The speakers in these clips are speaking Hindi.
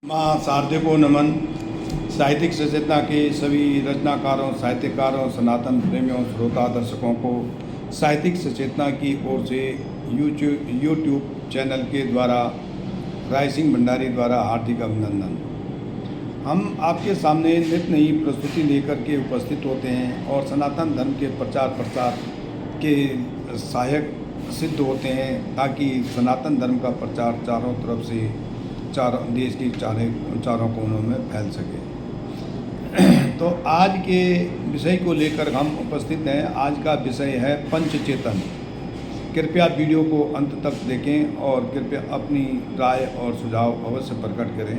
माँ शारदे को नमन। साहित्यिक सचेतना के सभी रचनाकारों, साहित्यकारों, सनातन प्रेमियों, श्रोता दर्शकों को साहित्यिक सचेतना की ओर से यूट्यूब चैनल के द्वारा राय सिंह भंडारी द्वारा हार्दिक अभिनंदन। हम आपके सामने नित नई प्रस्तुति लेकर के उपस्थित होते हैं और सनातन धर्म के प्रचार प्रसार के सहायक सिद्ध होते हैं ताकि सनातन धर्म का प्रचार चारों तरफ से देश के चारों कोनों में फैल सके। तो आज के विषय को लेकर हम उपस्थित हैं। आज का विषय है पंचचेतन। कृपया वीडियो को अंत तक देखें और कृपया अपनी राय और सुझाव अवश्य प्रकट करें।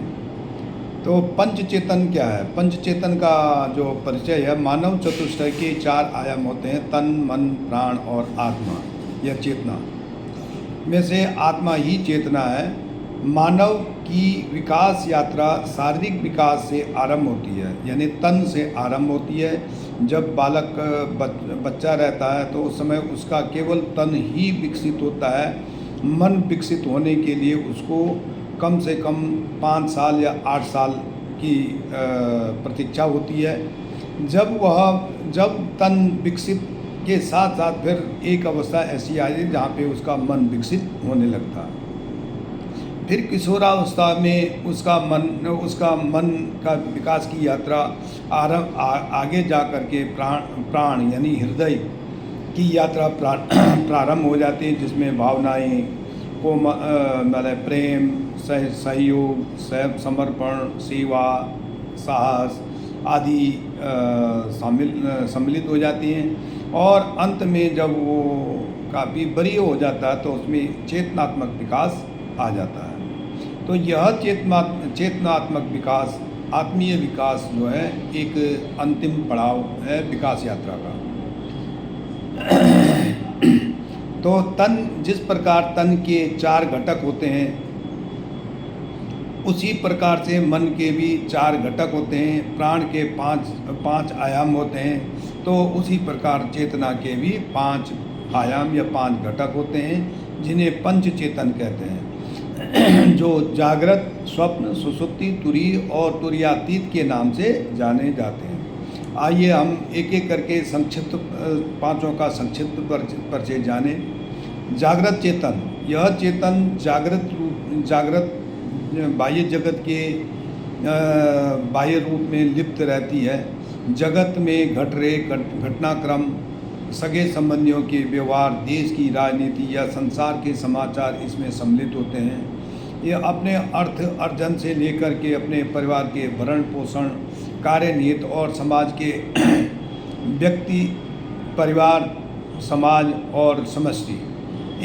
तो पंचचेतन क्या है? पंचचेतन का जो परिचय है, मानव चतुष्टय के 4 आयाम होते हैं: तन, मन, प्राण और आत्मा या चेतना। में से आत्मा ही चेतना है। मानव की विकास यात्रा शारीरिक विकास से आरंभ होती है, यानी तन से आरंभ होती है। जब बालक बच्चा रहता है तो उस समय उसका केवल तन ही विकसित होता है। मन विकसित होने के लिए उसको कम से कम 5 साल या 8 साल की प्रतीक्षा होती है। जब तन विकसित के साथ साथ फिर एक अवस्था ऐसी आई है जहाँ पे उसका मन विकसित होने लगता है। फिर किशोरावस्था में उसका मन का विकास की यात्रा आगे जा कर के प्राण यानी हृदय की यात्रा प्रारंभ हो जाती है, जिसमें भावनाएं को मतलब प्रेम, सहयोग, समर्पण, सेवा, साहस आदि सम्मिलित हो जाती हैं। और अंत में जब वो काफ़ी बड़ी हो जाता है तो उसमें चेतनात्मक विकास आ जाता है। तो यह चेतनात्मक विकास, आत्मीय विकास जो है एक अंतिम पड़ाव है विकास यात्रा का। तो जिस प्रकार तन के 4 घटक होते हैं, उसी प्रकार से मन के भी 4 घटक होते हैं। प्राण के 5 आयाम होते हैं, तो उसी प्रकार चेतना के भी 5 आयाम या 5 घटक होते हैं, जिन्हें पंचचेतन कहते हैं। जो जागृत, स्वप्न, सुषुप्ति, तुरीय और तुरीयातीत के नाम से जाने जाते हैं। आइए हम एक एक करके संक्षिप्त 5 का संक्षिप्त परिचय जाने। जागृत चेतन, यह चेतन जागृत बाह्य जगत के बाह्य रूप में लिप्त रहती है। जगत में घट रहे घटनाक्रम, सगे संबंधियों के व्यवहार, देश की राजनीति या संसार के समाचार इसमें सम्मिलित होते हैं। ये अपने अर्थ अर्जन से लेकर के अपने परिवार के भरण पोषण, कार्य निहित और समाज के व्यक्ति, परिवार, समाज और समष्टि,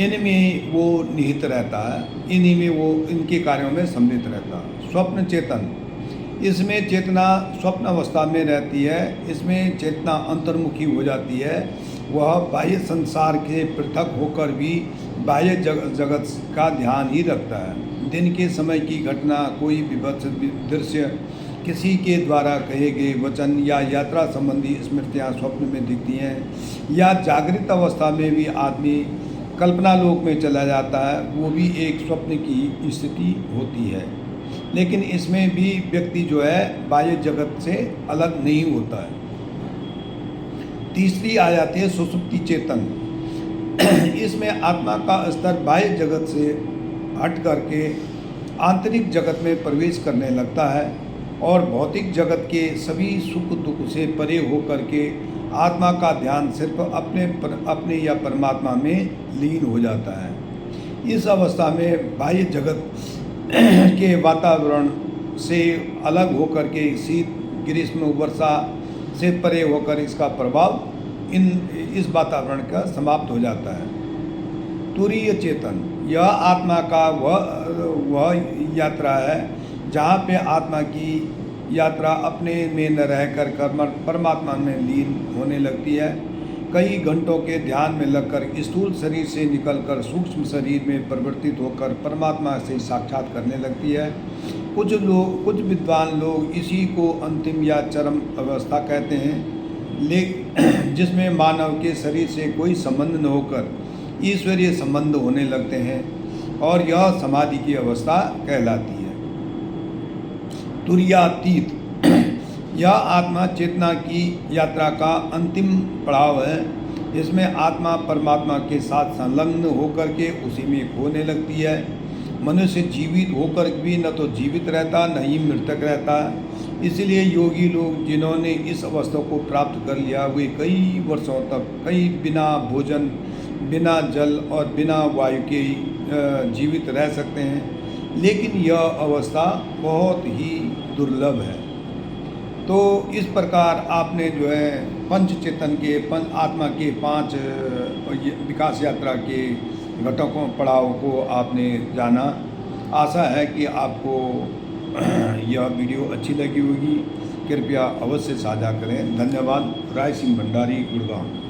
इनमें वो निहित रहता है। इन्हीं में वो इनके कार्यों में सम्मिलित रहता है। स्वप्न चेतन, इसमें चेतना स्वप्न अवस्था में रहती है। इसमें चेतना अंतर्मुखी हो जाती है। वह बाह्य संसार के पृथक होकर भी बाह्य जगत का ध्यान ही रखता है। दिन के समय की घटना, कोई विभत्स दृश्य, किसी के द्वारा कहे गए वचन या यात्रा संबंधी स्मृतियाँ स्वप्न में दिखती हैं। या जागृत अवस्था में भी आदमी कल्पना लोक में चला जाता है, वो भी एक स्वप्न की स्थिति होती है। लेकिन इसमें भी व्यक्ति जो है बाह्य जगत से अलग नहीं होता है। तीसरी आ जाती है सुषुप्ति चेतन। इसमें आत्मा का स्तर बाह्य जगत से हट करके आंतरिक जगत में प्रवेश करने लगता है और भौतिक जगत के सभी सुख दुख से परे होकर के आत्मा का ध्यान सिर्फ अपने या परमात्मा में लीन हो जाता है। इस अवस्था में बाह्य जगत के वातावरण से अलग होकर के शीत, ग्रीष्म, वर्षा से परे होकर इसका प्रभाव इस वातावरण का समाप्त हो जाता है। तुरीय चेतन, यह आत्मा का वह यात्रा है जहाँ पे आत्मा की यात्रा अपने में न रहकर परमात्मा में लीन होने लगती है। कई घंटों के ध्यान में लगकर स्थूल शरीर से निकलकर सूक्ष्म शरीर में परिवर्तित होकर परमात्मा से साक्षात करने लगती है। कुछ विद्वान लोग इसी को अंतिम या चरम अवस्था कहते हैं, जिसमें मानव के शरीर से कोई संबंध न होकर ईश्वरीय संबंध होने लगते हैं और यह समाधि की अवस्था कहलाती है। तुरीयातीत। यह आत्मा चेतना की यात्रा का अंतिम पड़ाव है। इसमें आत्मा परमात्मा के साथ संलग्न होकर के उसी में खोने लगती है। मनुष्य जीवित होकर भी न तो जीवित रहता न ही मृतक रहता। इसलिए योगी लोग जिन्होंने इस अवस्था को प्राप्त कर लिया वे कई वर्षों तक बिना भोजन, बिना जल और बिना वायु के जीवित रह सकते हैं। लेकिन यह अवस्था बहुत ही दुर्लभ है। तो इस प्रकार आपने जो है पंच चेतन के आत्मा के 5 विकास यात्रा के घटकों पड़ाव को आपने जाना। आशा है कि आपको यह वीडियो अच्छी लगी होगी। कृपया अवश्य साझा करें। धन्यवाद। राय सिंह भंडारी, गुड़गांव।